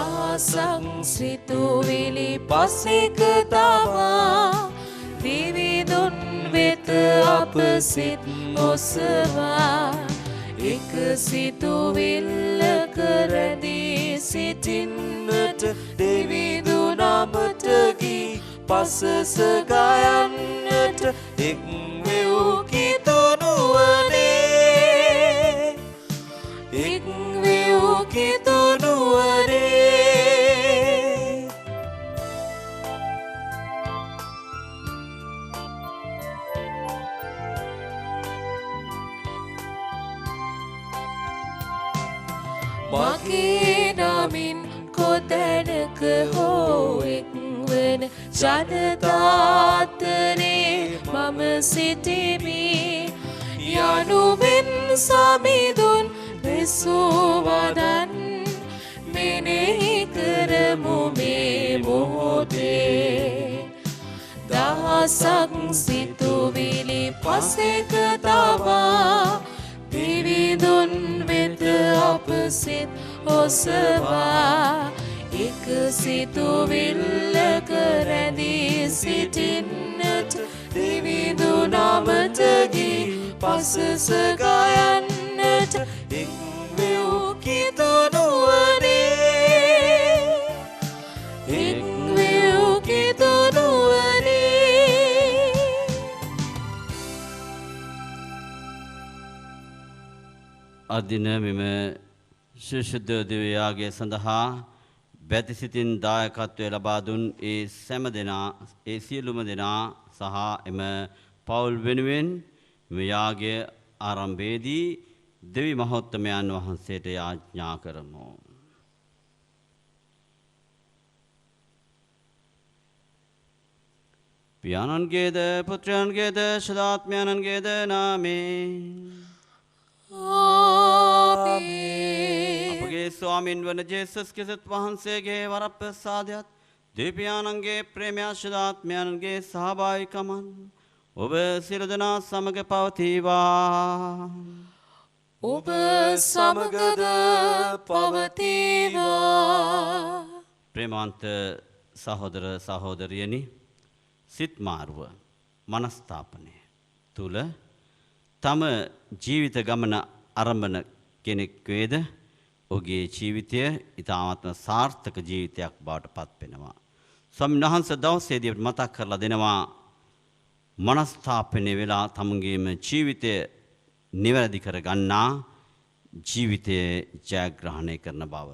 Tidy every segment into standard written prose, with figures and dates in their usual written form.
දහසක් සිතුවිලි පසෙක තමා දිවිදුන් වෙත අප සිත් ඔසවා එක සිතුවිල්ලක රැඳී සිටින්නට දිවිදුන් අපට ගී පසස ගයන්නට එක් වූ කිතුනුවනේ එක් වූ කිතුනුවනේ මගේ නමින් කොතැනක හෝ එක්වන ජනතාතරේ මම සිටිමි යනුවෙන් සමිඳුන් වෙසුවදන් මෙනෙහි කරමු මේ මොහොතේ දහසක් සිතුවිලි පසෙක තමා දිවිදුන් වෙත අප සිත් ඔසවා එක සිතුවිල්ලක රැඳී සිටින්නට දිවිදුන් අපට ගී පසස ගයන්නට එක් වූ කිතුනුවනේ එක් වූ කිතුනුවනේ අදින මෙම ශිෂ්‍යද දිව්‍යයාගය සඳහා බැති සිතින් දායකත්වය ලබා දුන් ඒ සෑම දෙනා ඒ සියලුම දෙනා සහ එම පවුල් වෙනුවෙන් මෙම යාගය ආරම්භයේදී දෙවි මහෝත්තමයන් වහන්සේට යාඥා කරමු. පියාණන්ගේද පුත්‍රයන්ගේද සදාත්මයන්ගේද නාමයෙන් අපගේ ස්වාමින් වන ජේසුස් ක්‍රිස්තුස් වහන්සේගේ වරප්‍රසාදයත් දෙවියන්ගේ ප්‍රේමයාශදාත්මයන්ගේ සහභාගීකමන් ඔබ සියලු දෙනා සමග පවතිවා. ඔබ සමගද පවතිවා. ප්‍රේමවන්ත සහෝදර සහෝදරියනි සිත් මාරුව මනස්ථාපනය තුල තම ජීවිත ගමන ආරම්භන කෙනෙක් වේද ඔහුගේ ජීවිතය ඉතාමත්ම සාර්ථක ජීවිතයක් බවට පත් වෙනවා. ස්වාමීන් වහන්සේ දවසේදී මතක් කරලා දෙනවා මනස්ථාපනය වෙලා තමන්ගේම ජීවිතය නිවැරදි කර ගන්නා ජීවිතය ජයග්‍රහණය කරන බව.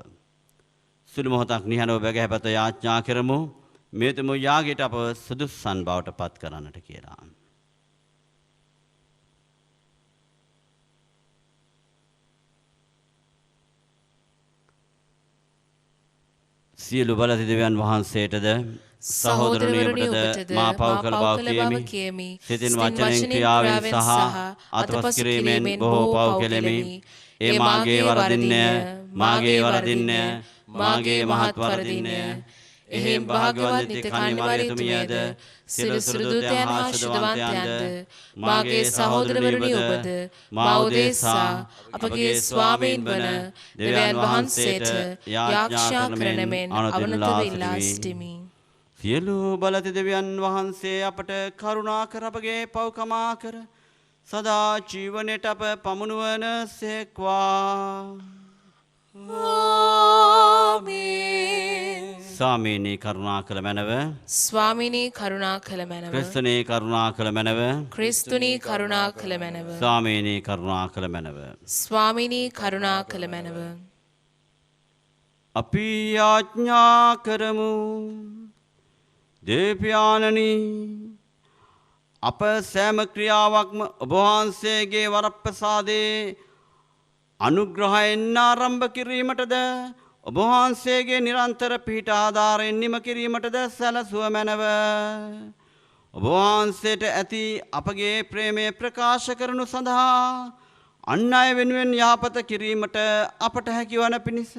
සුළු මොහොතක් නිහඬව බැගෑපත යාඥා කරමු මේ තුමු යාගයට අප සුදුස්සන් බවට පත් කරන්නට කියලා. සියලු බලති දෙවියන් වහන්සේටද සහෝදරනියමටද මා පව් කළ බව කියමි. සිතින් වචනෙන් ක්‍රියාවෙන් සහ අතපස් කිරීමෙන් බොහෝ පව් කෙලෙමි. ඒ මාගේ වරදින්ය මාගේ මහත් වරදින්ය. එහෙම් භාග්‍යවත් නිත්‍ය කන්නිමාරියතුමියද සියලු සුදුදයන් හා ශුද්ධවන්තයන්ද මාගේ සහෝදරවරුනි ඔබද මා උදෙසා අපගේ ස්වාමීන් වන දෙවියන් වහන්සේට යාඥා කරන මෙන් අවනතව ඉල්ලා සිටිමි. සියලු බලති දෙවියන් වහන්සේ අපට කරුණා කර අපගේ පව්කමා කර සදා ජීවනයට අප පමුණුවන සේක්වා. ස්වාමීනී කරුණා කළ මැනව ස්වාමිනී කරුණා කළ මැනව ක්‍රිස්තුනී කරුණා කළ මැනව ක්‍රිස්තුනී කරුණා කළ මැනව ස්වාමීනී කරුණා කළ මැනව ස්වාමිනී කරුණා කළ මැනව. අපි යාඥා කරමු. දේව්‍යානනි අප සෑම ක්‍රියාවක්ම ඔබ වහන්සේගේ වරප්‍රසාදේ අනුග්‍රහයෙන් ආරම්භ කිරීමටද ඔබ වහන්සේගේ නිරන්තර පිහිට ආධාරයෙන් නිම කිරීමටද සැලසුව මැනව. ඔබ වහන්සේට ඇති අපගේ ප්‍රේමය ප්‍රකාශ කරනු සඳහා අන් අය වෙනුවෙන් යහපත කිරීමට අපට හැකිවන පිණිස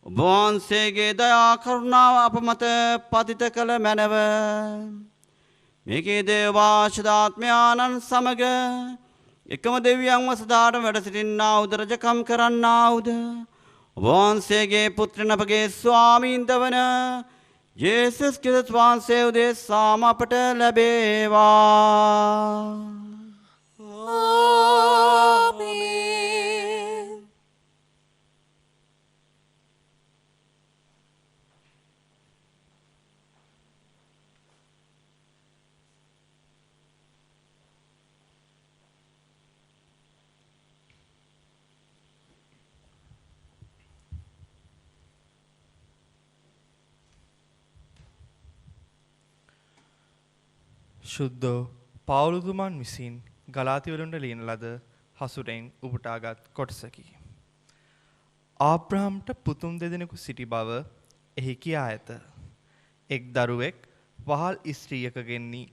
ඔබ වහන්සේගේ දයා කරුණාව අප මත පතිත කළ මැනව. මේකේ දේවාශදාත්මයාණන් සමග එකම දෙවියන් වසදාට වැඩ සිටින්නාවුද රජකම් කරන්නාවුද වහන්සේගේ පුත්‍රයන් අපගේ ස්වාමීන්ද වන යේසුස් ක්‍රිස්තුස් වහන්සේ උදෙසාම අපට ලැබේවා. ආමේන්. ශුද්ධෝ පාවුලුතුමන් විසින් ගලාතිවරුන්ට ලියන ලද හසුරෙන් උපුටාගත් කොටසකි. ආබ්‍රහම්ට පුතුන් දෙදෙනෙකු සිටි බව එහි කියා ඇත. එක් දරුවෙක් වහල් ස්ත්‍රියකගෙනි,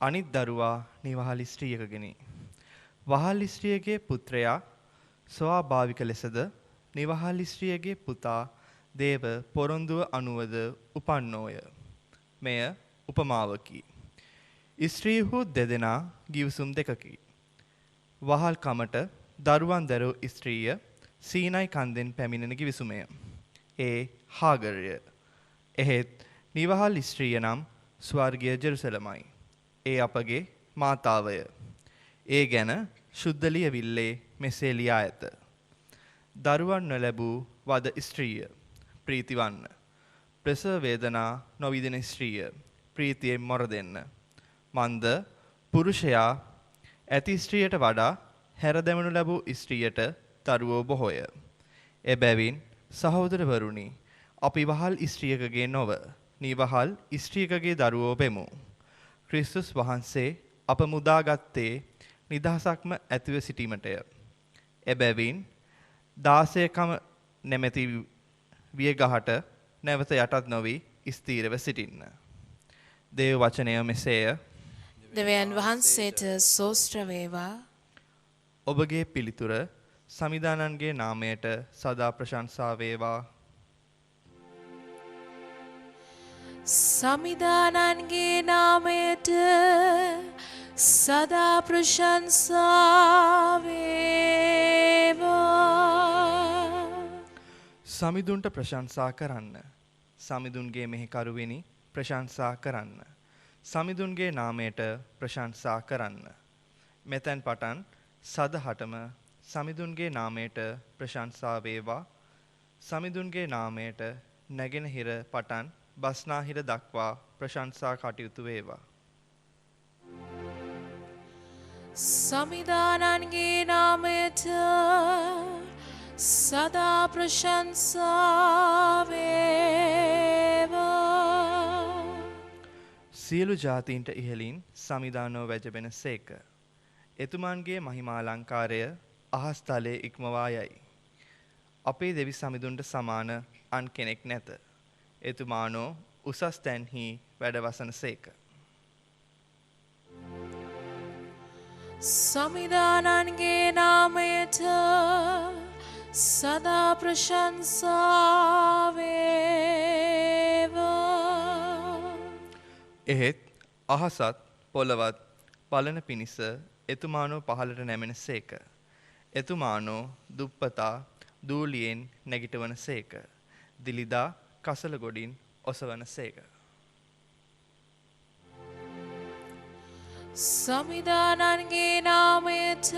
අනිත් දරුවා නිවහල් ස්ත්‍රියකගෙනි. වහල් ස්ත්‍රියගේ පුත්‍රයා ස්වාභාවික ලෙසද නිවහල් ස්ත්‍රියගේ පුතා දේව පොරොන්දුව අනුවද උපන්නෝය. මෙය උපමාවකි. ස්ත්‍රීහු දෙදෙනා ගිවිසුම් දෙකකි. වහල් කමට දරුවන් දැරූ ස්ත්‍රිය සීනයි කන්දෙන් පැමිණෙන ගිවිසුමය. ඒ හාගරය. එහෙත් නිවහල් ස්ත්‍රිය නම් ස්වර්ගීය ජෙරුසලමයි. ඒ අපගේ මාතාවය. ඒ ගැන ශුද්ධ ලියවිල්ලේ මෙසේ ලියා ඇත. දරුවන් නොලැබූ වද ස්ත්‍රිය ප්‍රීතිවන්න. ප්‍රසව වේදනා නොවිදින ස්ත්‍රිය ප්‍රීතියෙන් මොර දෙන්න. මන්ද පුරුෂයා ඇති ස්ත්‍රියට වඩා හැරදැමනු ලැබූ ස්ත්‍රියට දරුවෝ බොහෝය. එබැවින් සහෝදරවරුනි, අපි වහල් ස්ත්‍රියකගේ නොව නිවහල් ස්ත්‍රියකගේ දරුවෝ වෙමු. ක්‍රිස්තුස් වහන්සේ අප මුදාගත්තේ නිදහසක්ම ඇතිව සිටීමටය. එබැවින් දාසයකම නැමැති වියගහට නැවත යටත් නොවී ස්ථීරව සිටින්න. දේව වචනය මෙසේය. දෙවියන් වහන්සේට සෝස්ත්‍ර වේවා. ඔබගේ පිළිතුර සමිදානන්ගේ නාමයට සදා ප්‍රශංසා වේවා. සමිදානන්ගේ නාමයට සදා ප්‍රශංසා වේවා. සමිඳුන්ට ප්‍රශංසා කරන්න. සමිඳුන්ගේ මෙහෙකරුවෙනි ප්‍රශංසා කරන්න. සමිඳුන්ගේ නාමයට ප්‍රශංසා කරන්න. මෙතැන් පටන් සදහටම සමිඳුන්ගේ නාමයට ප්‍රශංසා වේවා. සමිඳුන්ගේ නාමයට නැගෙනහිර පටන් බස්නාහිර දක්වා ප්‍රශංසා කටයුතු වේවා. සමිදානන්ගේ නාමයට සදා ප්‍රශංසා වේවා. සියලු ජාතීන්ට ඉහලින් සමිදානෝ වැජබෙන සේක. එතුමන්ගේ මහිමාලංකාරය අහස් තලයේ ඉක්මවා යයි. අපේ දෙවි සමිඳුන්ට සමාන අන් කෙනෙක් නැත. එතුමානෝ උසස් තැන්හි වැඩවසන සේක. සමිදානන්ගේ නාමයට සදා ප්‍රශංසා වේවා. එහෙත් අහසත් පොළවත් බලන පිණිස එතුමානෝ පහළට නැමෙන සේක. එතුමානෝ දුප්පතා දූලියෙන් නැගිටවන සේක. දිලිදා කසල ගොඩින් ඔසවන සේක. සමිදානන්ගේ නාමයට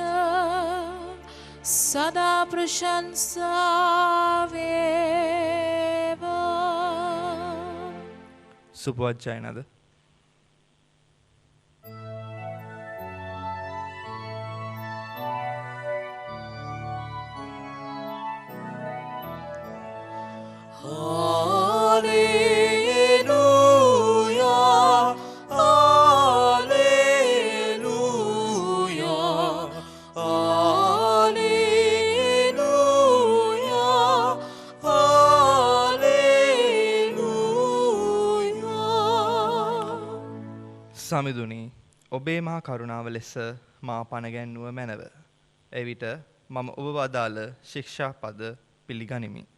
සදා ප්‍රශංසා වේවා. සුපවත් ජයනද සමිඳුනි, ඔබේ මහා කරුණාව ලෙස මා පණ ගැන්නුව මැනව. එවිට මම ඔබ වදාළ ශික්ෂා පද පිළිගනිමි.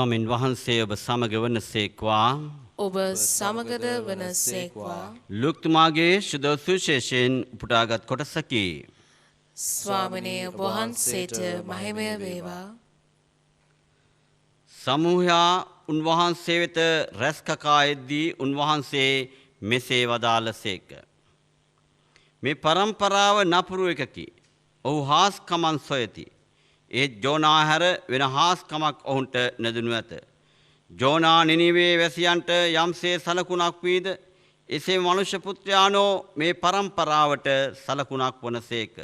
ස්වාමින් වහන්සේ ඔබ සමග වනසේක්වා. ඔබ සමගද වනසේක්වා. ලුක්තුමාගේ ශුද්ධ සුවිශේෂයෙන් උපුටාගත් කොටසකි. ස්වාමිනේ ඔබ වහන්සේට මහිමය වේවා. සමූහයා උන්වහන්සේ වෙත රැස් කකා එද්දී උන්වහන්සේ මෙසේ වදාළසේක. මේ පරම්පරාව නපුරු එකකි. ඔහු හාස්කමන් සොයති. ඒත් ජෝනා හැර වෙන හාස්කමක් ඔවුන්ට නැදුණු ඇත. ජෝනා නිනිවේ වැසියන්ට යම්සේ සලකුණක් වීද එසේ මනුෂ්‍ය පුත්‍රයානෝ මේ පරම්පරාවට සලකුණක් වනසේක.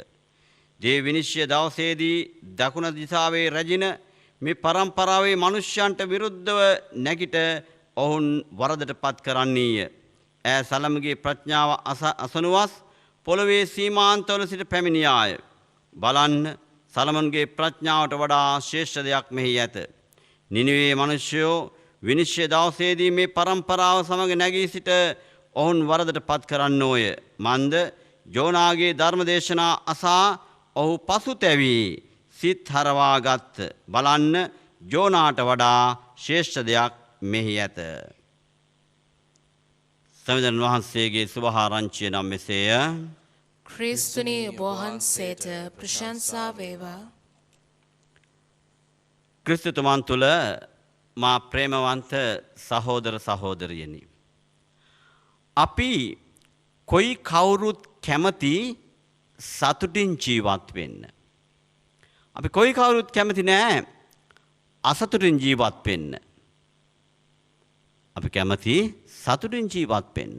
දේ විනිශ්චය දවසේදී දකුණ දිසාවේ රැජින මේ පරම්පරාවේ මනුෂ්‍යයන්ට විරුද්ධව නැගිට ඔවුන් වරදට පත් කරන්නීය. ඈ සලමගේ ප්‍රඥාව අසනුවස් පොළොවේ සීමාන්තවල සිට පැමිණියාය. බලන්න සලමන්ගේ ප්‍රඥාවට වඩා ශ්‍රේෂ්ඨ දෙයක් මෙහි ඇත. නිනිවේ මනුෂ්‍යයෝ විනිශ්චය දවසේදී මේ පරම්පරාව සමග නැගී සිට ඔවුන් වරදට පත් කරන්නෝය. මන්ද ජෝනාගේ ධර්මදේශනා අසා ඔහු පසුතැවී සිත් හරවාගත්. බලන්න ජෝනාට වඩා ශ්‍රේෂ්ඨ දෙයක් මෙහි ඇත. සමිඳුන් වහන්සේගේ සුභාරංචිය නම් මෙසේය. ක්‍රිස්තුනි ඔබ වහන්සේට ප්‍රශංසා වේවා. ක්‍රිස්තුතුමන් තුළ මා ප්‍රේමවන්ත සහෝදර සහෝදරියනි. අපි කොයි කවුරුත් කැමති සතුටින් ජීවත් වෙන්න. අපි කොයි කවුරුත් කැමති නෑ අසතුටින් ජීවත් වෙන්න. අපි කැමති සතුටින් ජීවත් වෙන්න.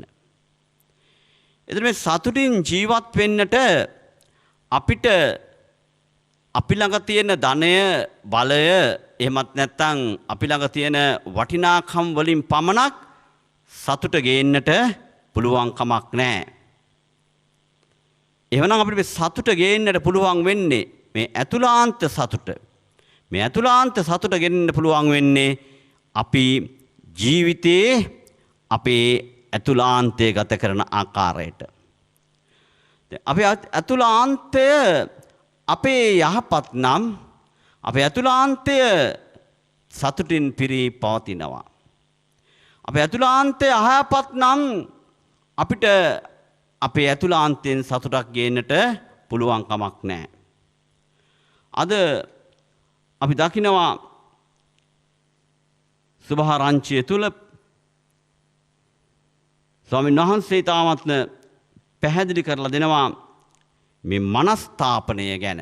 එතකොට මේ සතුටින් ජීවත් වෙන්නට අපිට අපි ළඟ තියෙන ධනය, බලය, එහෙමත් නැත්නම් අපි ළඟ තියෙන වටිනාකම් වලින් පමණක් සතුට ගේන්නට පුළුවන් කමක් නැහැ. එහෙනම් අපිට මේ සතුට ගේන්නට පුළුවන් වෙන්නේ මේ අතුලාන්ත සතුට. මේ අතුලාන්ත සතුට ගෙන්නන්න පුළුවන් වෙන්නේ අපි ජීවිතයේ අපේ අතුලාන්තය ගත කරන ආකාරයට. අපේ අතුලාන්තය අපේ යහපත් නම් අපේ අතුලාන්තය සතුටින් පිරී පවතිනවා. අපේ අතුලාන්තය අයහපත් නම් අපිට අපේ අතුලාන්තයෙන් සතුටක් ගේන්නට පුළුවන් කමක් නැහැ. අද අපි දකිනවා සුභාරංචිය තුල ස්වාමීන් වහන්සේ තාමත්ම පැහැදිලි කරලා දෙනවා මේ මනස්ථාපනය ගැන.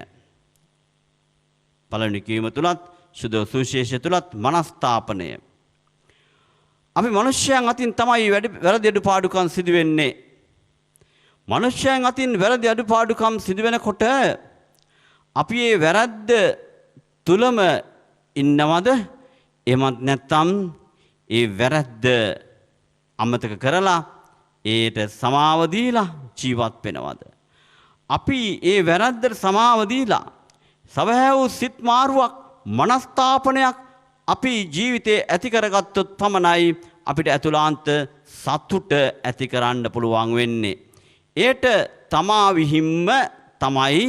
පළවෙනි කීම තුලත් සුදු සුවිශේෂය තුලත් මනස්ථාපනය. අපි මිනිස්යන් අතින් තමයි වැරදි අඩුපාඩුකම් සිදු වෙන්නේ. මිනිස්යන් අතින් වැරදි අඩුපාඩුකම් සිදු වෙනකොට අපි ඒ වැරද්ද තුලම ඉන්නවද? එහෙමත් නැත්නම් ඒ වැරද්ද අමතක කරලා ඒට සමාව දීලා ජීවත් වෙනවද? අපි ඒ වැරද්දට සමාව දීලා සවහැව් සිත් මාරුවක් මනස්ථාපනයක් අපි ජීවිතේ ඇති කරගත්තොත් පමණයි අපිට අතුලාන්ත සතුට ඇති කරන්න පුළුවන් වෙන්නේ. ඒට තමා විහිම්ම තමයි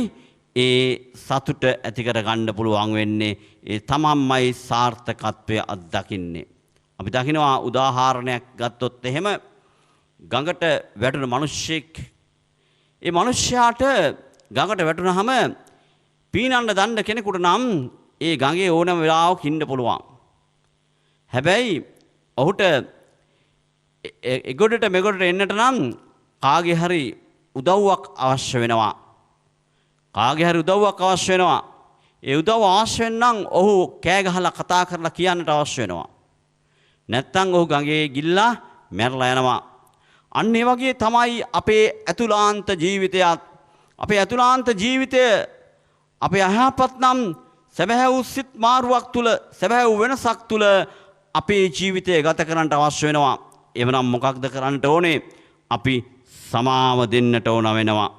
ඒ සතුට ඇති කරගන්න පුළුවන් වෙන්නේ. ඒ තමන්මයි සාර්ථකත්වය අත්දකින්නේ. අපි දකිනවා උදාහරණයක් ගත්තොත් එහෙම ගඟට වැටුණු මිනිස්සෙක් ඒ මිනිස්යාට ගඟට වැටුනහම පීනන්න දන්න කෙනෙකුට නම් ඒ ගඟේ ඕනම වෙලාවක ඉන්න පුළුවන්. හැබැයි ඔහුට එගොඩට මෙගොඩට එන්නට නම් කාගේ හරි උදව්වක් අවශ්‍ය වෙනවා. කාගේ හරි උදව්වක් අවශ්‍ය වෙනවා. ඒ උදව්ව අවශ්‍ය වෙනනම් ඔහු කෑ ගහලා කතා කරලා කියන්නට අවශ්‍ය වෙනවා. නැත්තම් ඔහු ගඟේ ගිල්ලා මැරලා යනවා. අන්න ඒ වගේ තමයි අපේ අතුලාන්ත ජීවිතයත්. අපේ අතුලාන්ත ජීවිතය අපේ අයහපත් නම් සැබෑ වූ සිත් මාරුවක් තුල සැබෑ වූ වෙනසක් තුල අපේ ජීවිතය ගත කරන්නට අවශ්‍ය වෙනවා. එවනම් මොකක්ද කරන්නට ඕනේ? අපි සමාව දෙන්නට ඕන වෙනවා.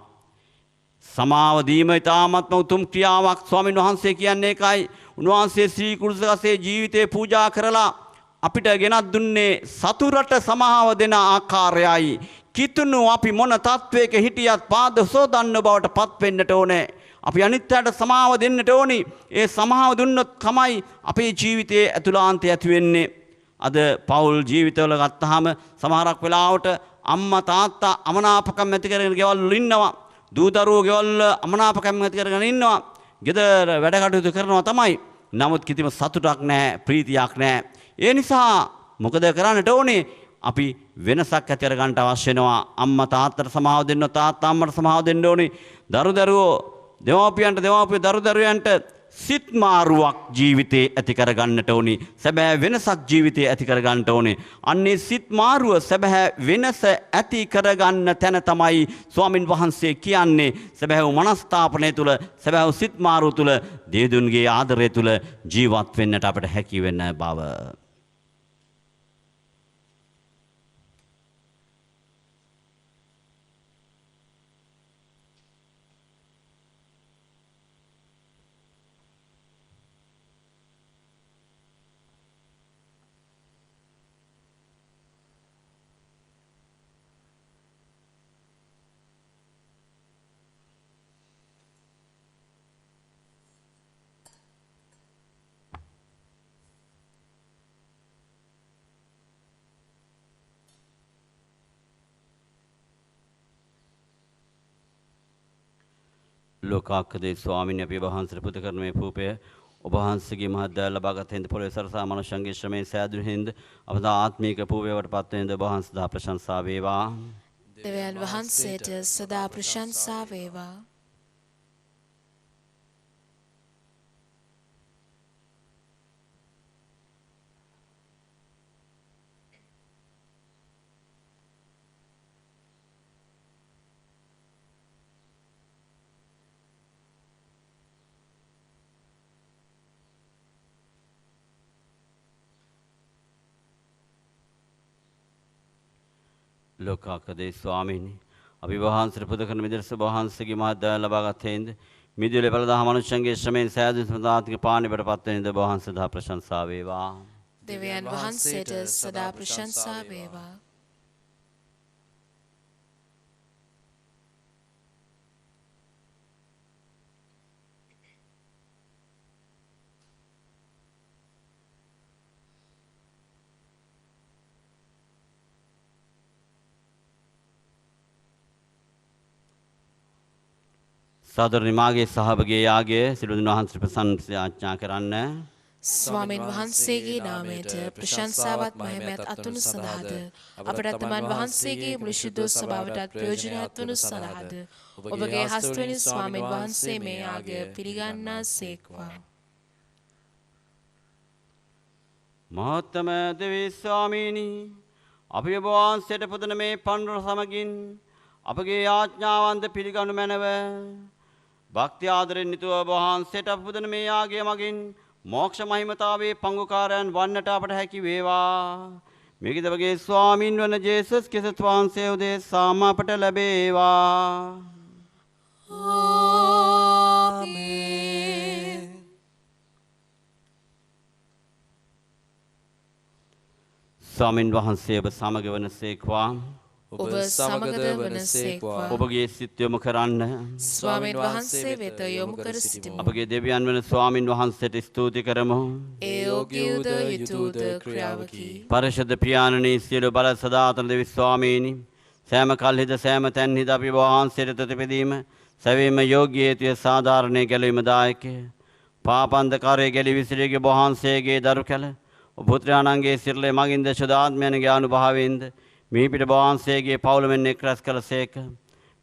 සමාව දීම ඉතාමත්ම උතුම් ක්‍රියාවක්. ස්වාමීන් වහන්සේ කියන්නේ ඒකයි. උන්වහන්සේ ශ්‍රී කුරුසගසේ ජීවිතේ පූජා කරලා අපිට ගෙනත් දුන්නේ සතුරට සමාව දෙන ආකාරයයි. කිතුණු අපි මොන තත්වයක හිටියත් පාද සෝදන්න බවට පත් වෙන්නට ඕනේ. අපි අනිත්‍යයට සමාව දෙන්නට ඕනි. ඒ සමාව දුන්නොත් තමයි අපේ ජීවිතයේ ඇතුළාන්තය ඇති වෙන්නේ. අද පෞල් ජීවිතවල ගත්තාම සමහරක් වෙලාවට අම්මා තාත්තා අමනාපකම් ඇති කරගෙන ගෙවල් වල ඉන්නවා. දූ දරුවෝ ගෙවල් වල අමනාපකම් ඇති කරගෙන ඉන්නවා. ගෙදර වැඩ කටයුතු කරනවා තමයි. නමුත් කිසිම සතුටක් නැහැ, ප්‍රීතියක් නැහැ. ඒ නිසා මොකද කරන්නට ඕනේ? අපි වෙනසක් ඇති කරගන්න අවශ්‍ය වෙනවා. අම්මා තාත්තට සමාව දෙන්න, තාත්තා අම්මට සමාව දෙන්න ඕනේ. දරුවෝ දෙමාපියන්ට, දෙමාපියෝ දරුවන්ට සිත් මාරුවක් ජීවිතේ ඇති කරගන්නට ඕනේ. සැබෑ වෙනසක් ජීවිතේ ඇති කරගන්නට ඕනේ. අන්නේ සිත් මාරුව සැබෑ වෙනස ඇති කරගන්න තැන තමයි ස්වාමින් වහන්සේ කියන්නේ සැබෑ මනස්ථාපනය තුල, සැබෑ සිත් මාරුව තුල, දේදුන්ගේ ආදරය තුල ජීවත් වෙන්නට අපට හැකි වෙන බව. ලෝකාක්කදේ ස්වාමීන් අපි වහන්සේට පුද කරන මේ පූපය ඔබ වහන්සේගේ මහත් දයාව ලබාගත් හින්ද පොළොවේ සරසා මනුෂ්‍යයන්ගේ ශ්‍රමයෙන් සෑදුණු හින්ද අපද ආත්මීක පූපයවට පත් වෙන ඔබ වහන්සේ දා ප්‍රශංසා වේවා. දෙවියන් වහන්සේට සදා ප්‍රශංසා වේවා. ලෝකාක්කදේ ස්වාමීනි අපි වහන්සේට පුද කරන මිදෙස් වහන්සේගේ මහත් දයාව ලබාගත් හේඳ මිදිලේ බලදා මනුෂ්‍යයන්ගේ ශ්‍රමයෙන් සෑදුණු සදාත්මික පාණිබට පත් වෙන ද වහන්සේ දා ප්‍රශංසා වේවා. දෙවියන් වහන්සේට සදා ප්‍රශංසා වේවා. සාදරණීය මාගේ සහභාගී යාගය සිළුදින වහන්සේ ප්‍රසන්න ආඥා කරන්න. ස්වාමීන් වහන්සේගේ නාමයට ප්‍රශංසාවත් මහිමයත් අතුණු සඳහාද අපට තමන් වහන්සේගේ මුළු ශුද්ධ ස්වභාවයටත් ප්‍රයෝජනවත් වනු සඳහාද ඔබගේ හස්තවලින් ස්වාමීන් වහන්සේ මේ යාගය පිළිගන්නා සේක්වා. මහත්තම දෙවී ස්වාමීනි අපි ඔබ වහන්සේට පුදන මේ පඬුර සමගින් අපගේ ආඥාවන්ද පිළිගනු මැනව. භක්ති ආදරෙන් නිතුව ඔබ වහන්සේට පුදන මේ යාගය මගින් මෝක්ෂ මහිමතාවේ පංගුකාරයන් වන්නට අපට හැකි වේවා. මිගිදවගේ ස්වාමින් වන ජේසුස් ක්‍රිස්තුස් වහන්සේ උදෙසාම අපට ලැබේවා. ආමේන්. ස්වාමින් වහන්සේ ඔබ සමග වනසේක්වා. ඔබ සමගද වනසේක්වා. ඔබගේ සිත් යොමු කරන්න. ස්වාමීන් වහන්සේ වෙත යොමු කර සිටිමු. අපගේ දෙවියන් වන ස්වාමින් වහන්සේට ස්තුති කරමු. ඒ යෝග්‍යද යුතුයද ක්‍රියාවකි. පරිශුද්ධ පියාණනි සියලු බල සදාතන දෙවි ස්වාමීනි සෑම කල්හිද සෑම තැන්හිද අපි වහන්සේට තෙතපෙදීම සැවීම යෝග්‍ය හේතුය සාධාරණයේ ගැලවීම දායකය. පාපන්දකාරයේ ගැලී විසිරී වහන්සේගේ දරු කැල පුත්‍රයාණන්ගේ සිරලේ මගින්ද ශුද්ධාත්මයන්ගේ අනුභවයෙන්ද මේ පිට වහන්සේගේ පවුලෙන් එක් රැස් කළසේක.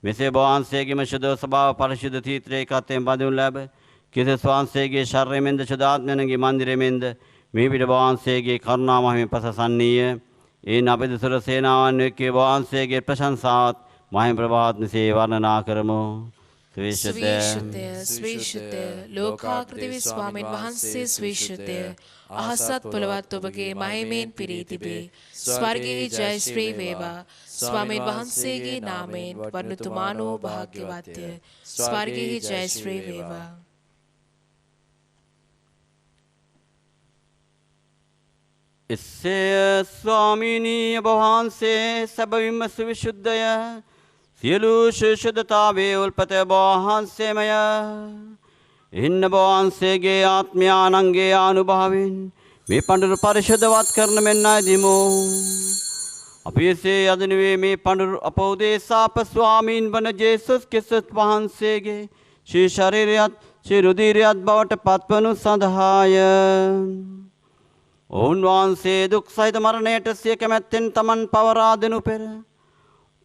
මෙසේ වහන්සේගේම ශුද්ධ ස්වභාව පරිශුද්ධ තීත්‍රයේ කතෙන් බඳුන් ලැබ කිසිස් වහන්සේගේ ශරීරයෙන්ද ශුද්ධාත්මයන්ගේ මන්දිරයෙන්ද මේ පිට වහන්සේගේ කරුණා මහිම පසසන්නීය. ඒන අපේ දුසර සේනාවන් එක්ක වහන්සේගේ ප්‍රශංසාවත් මහිම ප්‍රභාවත් මෙසේ වර්ණනා කරමු. ස්විශුද්ධ ලෝකාකෘති ස්වාමීන් වහන්සේ ස්විශුද්ධ අහසත් පොළවත් ඔබගේ මහිමෙන් පිරී තිබේ. ස්වර්ගයේ ජය ශ්‍රී වේවා. ස්වාමීන් වහන්සේගේ නාමයෙන් වර්ණතුමානෝ භාග්‍යවත්ය. ස්වර්ගයේ ජය ශ්‍රී වේවා. එසේ ස්වාමීනී ඔබ වහන්සේ සැබවින්ම සවිශුද්ධය සියලු ශුද්ධතාවේ උල්පත වහන්සේමය. ඉන්න වහන්සේගේ ආත්මයානන්ගේ ආනුභාවයෙන් මේ පඬුරු පරිශුද්ධවත් කරන මෙන්නයි දිමු. අපි එසේ යදනුවේ මේ පඬුරු අප උදෙසා අප ස්වාමීන් වන ජේසුස් ක්‍රිස්තුස් වහන්සේගේ ශ්‍රී ශරීරයත් ශ්‍රී රුධිරයත් බවට පත්වනු සඳහාය. ඔවුන්වහන්සේ දුක් සහිත මරණයට සිය කැමැත්තෙන් තමන් පවරා දෙනු පෙර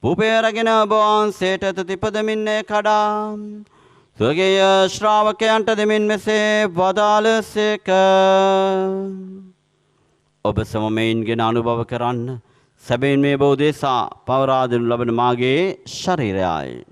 පුපේරගෙන ඔබ වහන්සේට තුතිපදමින් කඩා ස්වර්ගීය ශ්‍රාවකයන්ට දෙමින් මෙසේ වදාළසේක. ඔබ සමමයින්ගෙන අනුභව කරන්න සැබවින් මේ බෝධේසා පවරා දෙනු ලබන මාගේ ශරීරයයි.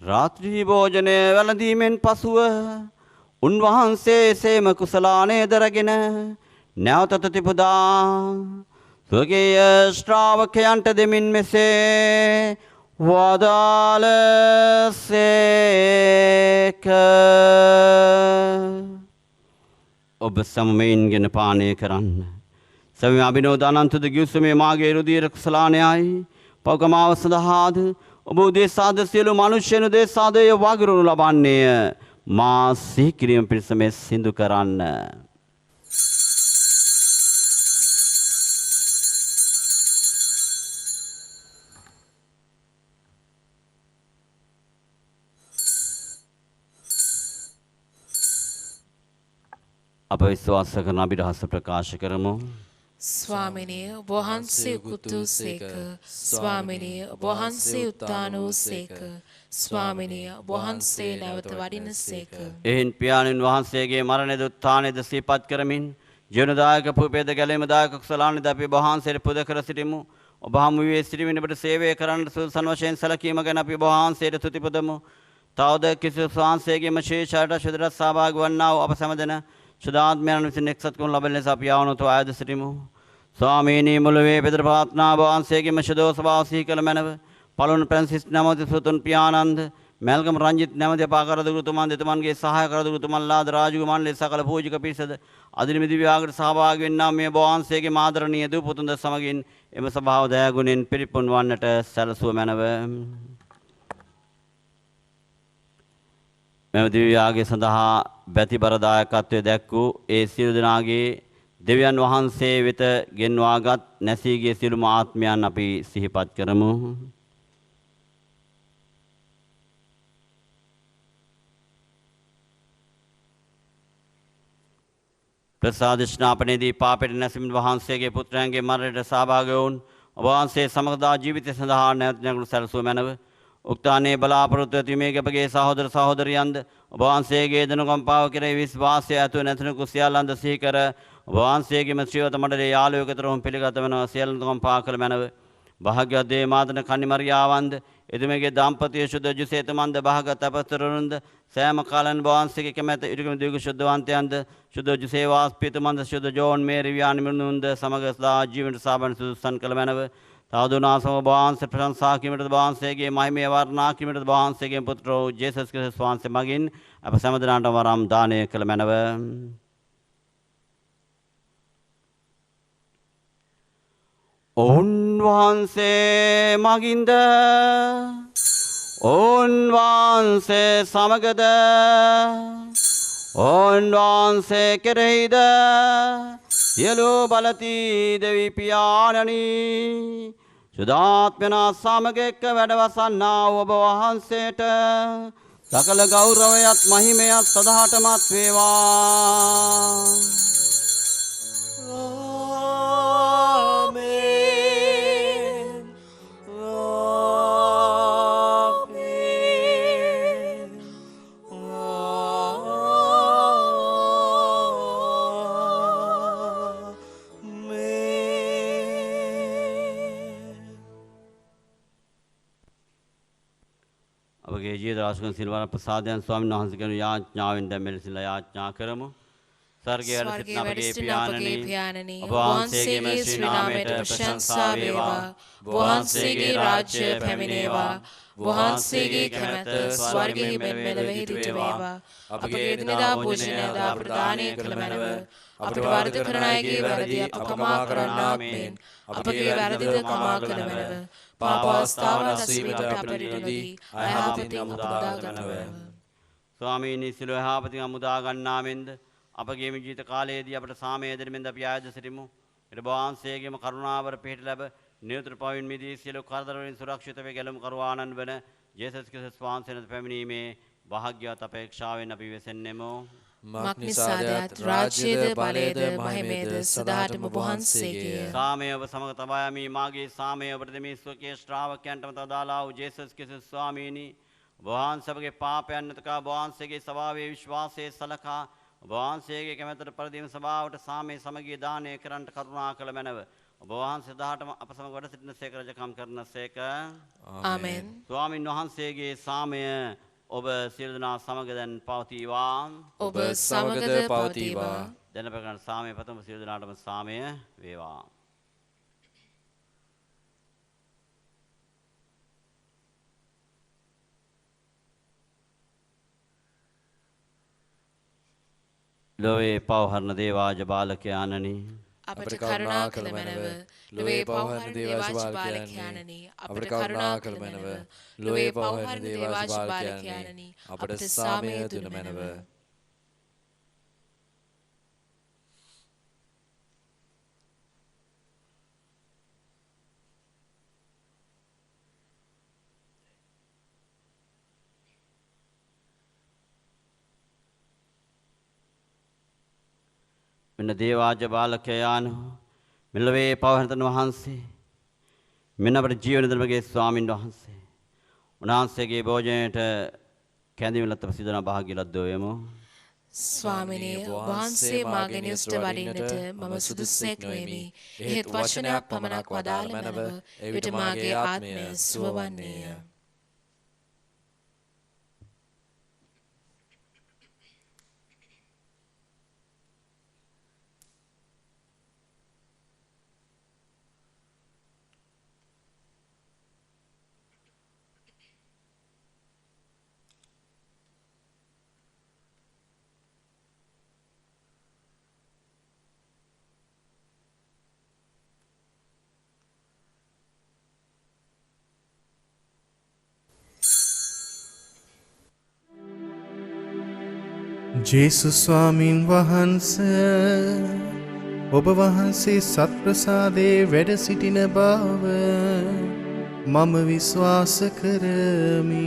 රාත්‍රී භෝජනය වැළඳීමෙන් පසුව උන්වහන්සේ සේම කුසලානේද රැගෙන නැවත තුතිපුදා ස්වර්ගීය ශ්‍රාවකයන්ට දෙමින් මෙසේ වදාළසේක. ඔබ සමමයින්ගෙන පානය කරන්න. සැවම අභිනෝද අනන්තද ගිවිසුමේ මාගේ රුධිර කුසලානයයි පවකමාව සඳහාද ඔබ උදෙසාද සියලු මනුෂ්‍යයන් උදෙසාද වගිරුණු ලබන්නේය. මා සිහි කිරීම පිණිස මේ සිදු කරන්න. අප විශ්වාස කරන අභිරහස ප්‍රකාශ කරමු. ස්වාමිනිය ඔබ වහන්සේ උතුසේක. ස්වාමිනිය ඔබ වහන්සේ උත්ථාන වූසේක. ස්වාමිනිය ඔබ වහන්සේ නැවත වඩිනසේක. එහින් පියාණන් වහන්සේගේ මරණයද උත්ථානයද සිහිපත් කරමින් ජීවනදායක පුපේද ගැලීමදායක කුසලානද අපි ඔබ වහන්සේට පුද කර සිටිමු. ඔබ හමුවේ සිටිමින් ඔබට සේවය කරන්න සුදුසන් වශයෙන් සැලකීම ගැන අපි ඔබ වහන්සේට තුති පුදමු. තවද කිසිදු වහන්සේගේම ශේෂයට ශුද්ධ සහභාගී වන්නා වූ අප සැමදෙන ශුද්ධාත්මයන් විසින් එක්සත් කරනු ලබන ලෙස අපි ආවනතු ආයද සිටිමු. ස්වාමීනි මුළුවේ පෙදර ප්‍රාර්ථනා වහන්සේගේම ශුද්ධ ස්වභාව සිහි කළ මැනව පළවන ප්‍රැන්සිස් නැමැති සුතුන් පියානන්ද මැල්කම් රංජිත් නැමැති අපාකරදුගුරුතුමන් දෙතුමන්ගේ සහාය කරදුගුරුතුමන්ලාද රාජුගේ මණ්ඩලයේ සකල පූජක පිරිසද අදිනමි දිව්‍යාගට සහභාගී වෙන්නා මේ වහන්සේගේ මාදරණීය දූ පුතුන්ද සමගින් එම සභාව දයාගුණෙන් පිරිපුන් වන්නට සැලසුව මැනව. මෙම දිව්‍යාගය සඳහා බැතිබරදායකත්වය දැක් වූ ඒ සියලු දෙනාගේ දෙවියන් වහන්සේ වෙත ගෙන්වාගත් නැසීගේ සියලුම ආත්මයන් අපි සිහිපත් කරමු. ප්‍රසාද ස්නාපනයේදී පාපෙට නැසීම වහන්සේගේ පුත්‍රයන්ගේ මරණයට සහභාගී වුන් ඔබ වහන්සේ සමගදා ජීවිතය සඳහා නැවත නැගුණු සැලසුව මැනව. උක්තානේ බලාපොරොත්තු ඇති මේ අපගේ සහෝදර සහෝදරියන්ද ඔබ වහන්සේගේ දනුකම්පාව කෙරෙහි විශ්වාසය ඇතුව නැතිනු කුසියාලන්ද සිහි කර ඔබ වහන්සේගේම ශ්‍රීවත මණ්ඩලයේ යාළුවෙකුතරම පිළිගත වෙනවා සියලු දනුකම්පා කළ මැනව. භාග්‍යවත් දේ මාතන කන්නිමරියාවන්ද එතුමගේ දාම්පත්‍ය ශුද්ධ ජුසේතුමන්ද භාගත අපස්තරරුන්ද සෑම කාලන් වහන්සේගේ කැමැත ඉටුකම දීර්ඝ ශුද්ධවන්තයන්ද ශුද්ධ ජුසේ වාස්පිතුමන්ද ශුද්ධ ජෝන් මේරි ව්‍යානිමනුන්ද සමග සදා ජීවනට සාබන් සුදුසන් කළ මැනව. තවදුනාසම වහන්සේ ප්‍රශංසා කිරීමට වහන්සේගේ මහිමය වර්ණනා කිරීමට වහන්සේගේ පුත්‍රෝ ජේසස් ක්‍රිස්තුස් වහන්සේ මගින් අප සෑම වරම් දානය කළ මැනව. උන්වහන්සේ මගින්ද උන්වහන්සේ සමගද උන්වහන්සේ කෙරෙහිද සියලු බලති දෙවි පියාණනි සුදාත්මනා සමග එක්ක වැඩවසන්නා ඔබ වහන්සේට සකල ගෞරවයත් මහිමයත් සදාටමත් වේවා. ජීවිත රාශිකන් සිල්වර ප්‍රසාදයන් ස්වාමීන් වහන්සේගේ යාඥාවෙන් දැන් මෙලෙසින්ලා යාඥා කරමු. ස්වර්ගයේ ස්වර්ගයේ වැඩ අපගේ සිටින අපගේ පියාණනි පියාණනි ඔබ වහන්සේගේ ශ්‍රී නාමයට ප්‍රශංසා වේවා. වහන්සේගේ රාජ්‍ය පැමිණේවා. වහන්සේගේ කැමැත්ත ස්වර්ගයේ මෙලෙහි සිට වේවා. අපගේ එදිනෙදා භෝජනය දා ප්‍රදානය කළ මැනව. අපට වරද කරන අයගේ වැරදි අප කමා කරන්නාක් මෙන් අපගේ වැරදිද කමා කළ මැනව. පාප අවස්ථාව රැස්වීමට අපට ඉඩ නොදී අයහපතින් මුදා ගන්නව. ස්වාමීනි සිළුව යහපතින් මුදා ගන්නාමෙන්ද අපගේ ජීවිත කාලයේදී අපට සාමය දෙමින්ද අපි ආයද සිටිමු. ඊට වහන්සේගේම කරුණාවර පිහිට ලැබ නියුතර පවින් මිදී සියලු කරදර වලින් සුරක්ෂිත වේ ගැලුම් කරවානන් වන ජේසස් ක්‍රිස්තුස් වහන්සේට පැමිණීමේ වාග්යවත් අපේක්ෂාවෙන් අපි වෙසෙන්නෙමු. මක්නිසාදත් රාජ්‍යද බලයද මහිමයද සදාටම වහන්සේගේ. සාමය ඔබ සමග තබා යමි. මාගේ සාමය ඔබට දෙමි. ස්වකීය ශ්‍රාවකයන්ටම තදාලා වූ ජේසස් ක්‍රිස්තුස් ස්වාමීනි වහන්සේගේ පාපයන් නැතකා වහන්සේගේ ස්වභාවයේ විශ්වාසයේ සලකා වහන්සේගේ කැමැත්තට පරිදීම සභාවට සාමයේ සමගිය දානය කරන්නට කරුණා කළ මැනව. ඔබ වහන්සේ දහටම අප සමග වැඩ සිටින සේක රජකම් කරන සේක. ආමෙන්. ස්වාමින් වහන්සේගේ සාමය ඔබ සියලු දෙනා සමග දැන් පවතිවා. ඔබ සමගද පවතිවා. දැන් අප කරන සාමය පතමු. සියලු දෙනාටම සාමය වේවා. ලොවේ පවහරණ දේවාජ බාලකයාණනි අපට කරුණා කළ මැනව. ලොවේ පවහරණ දේවාජ බාලකයාණනි අපට කරුණා කළ මැනව. ලොවේ පවහරණ දේවාජ බාලකයාණනි අපට සාමය දුන මැනව. මෙන්න දේවාජ බාලකයාණන් මෙලොවේ පවහරණ වහන්සේ මෙන්න අපට ජීවන දරමගේ ස්වාමින් වහන්සේ උන්වහන්සේගේ භෝජනයට කැඳවීමලත් අප සිදු කරන භාග්‍ය ලද්දෝ වෙමු. ස්වාමිනේ වහන්සේ මාගෙන යුෂ්ට වඩින්නට මම සුදුස්සෙක් වෙමි. එහෙත් වචනයක් පමණක් වදාළ මැනව. එවිට මාගේ ආත්මය සුව වන්නේය. ජේසුස් ස්වාමින් වහන්සේ ඔබ වහන්සේ සත්ප්‍රසාදයේ වැඩ සිටින බව මම විශ්වාස කරමි.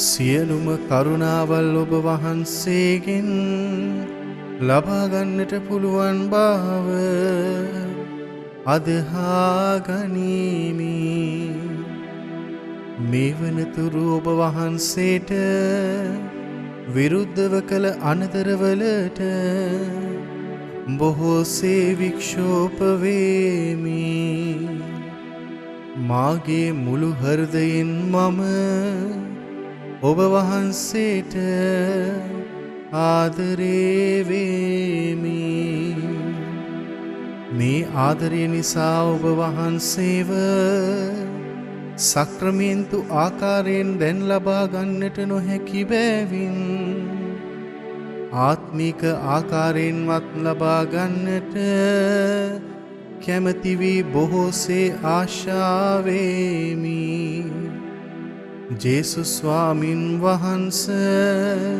සියලුම කරුණාවල් ඔබ වහන්සේගෙන් ලබා ගන්නට පුළුවන් බව අදහා ගනිමි. මේ වනතුරු ඔබ වහන්සේට විරුද්ධව කළ අනතරවලට බොහෝසේ වික්ෂෝප වේමි. මාගේ මුළු හෘදයෙන් මම ඔබ වහන්සේට ආදරේ වේමි. මේ ආදරය නිසා ඔබ වහන්සේව සක්‍රමේන්තු ආකාරයෙන් දැන් ලබා ගන්නට නොහැකි බැවින් ආත්මික ආකාරයෙන්වත් ලබා ගන්නට කැමැති වී බොහෝසේ ආශාවෙමි. ජේසුස් ස්වාමින් වහන්සේ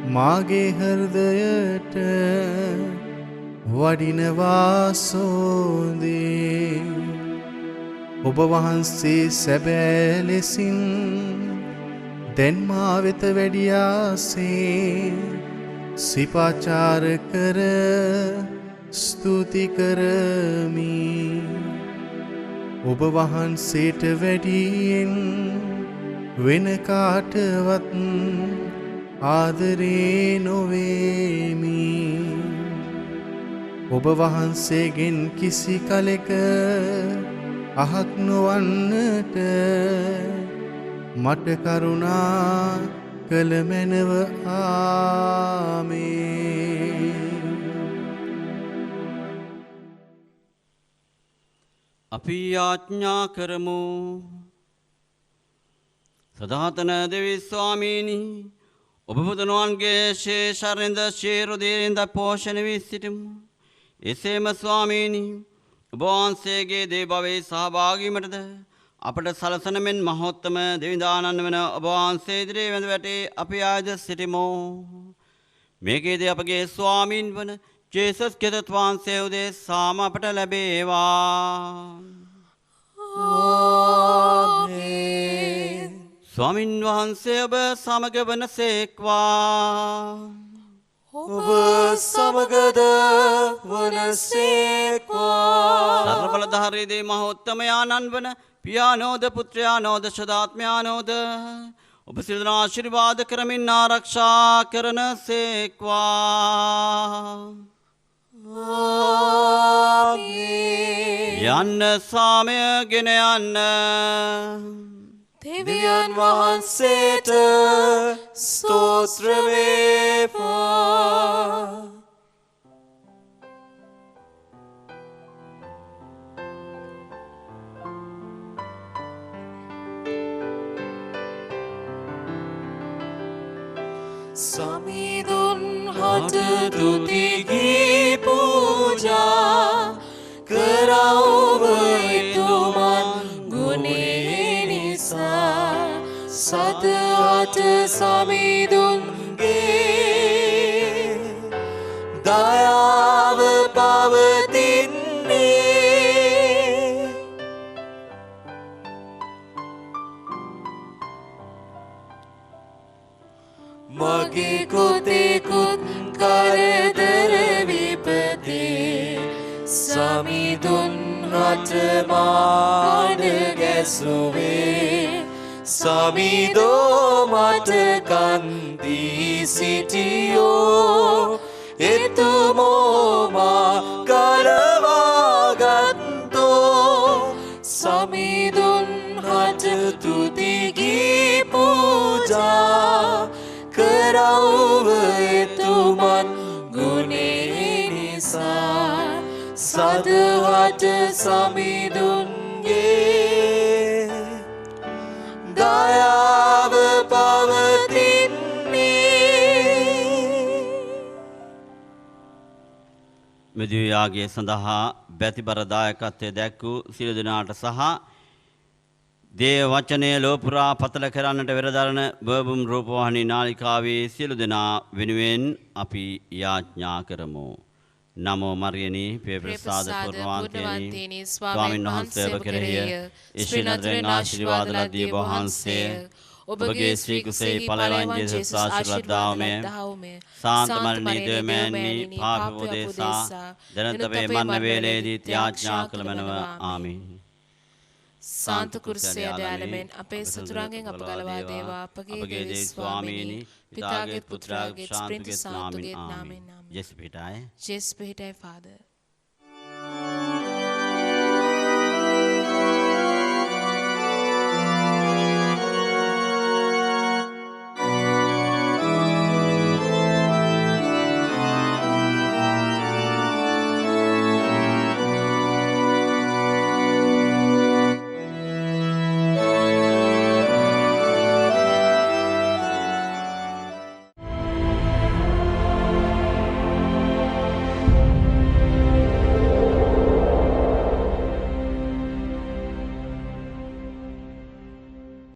මාගේ හෘදයට වඩිනවා සෝදේ. ඔබ වහන්සේ සැබෑ ලෙසින් දැන් මා වෙත වැඩියාසේ සිපාචාර කර ස්තුති කරමි. ඔබ වහන්සේට වැඩියෙන් වෙන කාටවත් ආදරේ නොවේමි. ඔබ වහන්සේගෙන් කිසි කලෙක අහක් නොවන්නට මට කරුණා කළ මැනව. ආමේන්. අපි යාඥා කරමු. සදාතන දෙවි ස්වාමීනි ඔබ පුතණුවන්ගේ ශේෂරෙන්ද ශීරුදීරින්ද පෝෂණය වී සිටිමු. එසේම ස්වාමීනි ඔබ වහන්සේගේ දේවභවයේ සහභාගී වීමටද අපට සලසන මෙන් මහෝත්තම දෙවිදානන් වන ඔබ වහන්සේ ඉදිරියේ වැඳ වැටේ අපි ආයද සිටිමු. මේකේදී අපගේ ස්වාමීන් වන ජේසස් ක්‍රිස්තුස් වහන්සේ උදෙසාම අපට ලැබේවා. ආමේන්. ස්වාමින් වහන්සේ ඔබ සමග වනසේක්වා. ඔබ සමගද වනසේක්වා. සර්වබලධාරී දේ මහෝත්තමයාණන් වන පියානෝද පුත්‍රයානෝද සදාත්මයානෝද ඔබ සියලු දෙනා ආශිර්වාද කරමින් ආරක්ෂා කරන සේක්වා. ආමේන්. යන්න සාමය ගෙන යන්න. දෙවියන් වහන්සේට ස්තෝත්‍ර වේවා. සමිඳුන් හට තුති ගී පූජා කරවුව එතුමන් ගුණේ නිසා සදහට සමිඳුන්ගේ දයාව පවතින්නේ. මගේ කොතෙකුත් කරදර විපතේ සමිඳුන් හට මාන ගැසුවේ. සමිඳෝ මට කන්දී සිටියෝ එතුමෝ මා කරවාගත්තෝ. සමිඳුන් හට තුති ගී පූජා කරවුව එතුමන් ගුණේ නිසා සදහට සමිඳුන්ගේ දයාව පවතින්නේ. මෙදිවියාගේ සඳහා බැතිබර දායකත්වය දැක්වූ සියලු දෙනාට සහ දේව වචනය ලෝපුරා පතල කරන්නට වෙරදරන බර්බුම් රූපවාහිනී නාලිකාවේ සියලු දෙනා වෙනුවෙන් අපි යාඥා කරමු. නමෝ මරියනී පේ ප්‍රසාද පුර්ණවන්තේනි ස්වාමීන් වහන්සේ ඔබ කෙරෙහිය ඊශ්වරයන් ආශිර්වාද ලදී වහන්සේ ඔබගේ ශ්‍රී කුසේ පළවෙනි ජේසුස් ආශිර්වාදාමය සාන්ත මරණී දෙමෑණි පාපෝදේසා දනතපේ මන්න වේලේදී ත්‍යාඥා කළ මනව ආමීන්. සාන්ත කුරුසය දයාලමෙන් අපේ සතුරන්ගෙන් අප ගලවා දේවා. අපගේ දේවී ස්වාමීනි පිතාගේ පුත්‍රාගේ ශාන්තිගේ නාමයෙන්. ජෙස් පිටාය ජෙස් පිටාය ෆාදර්.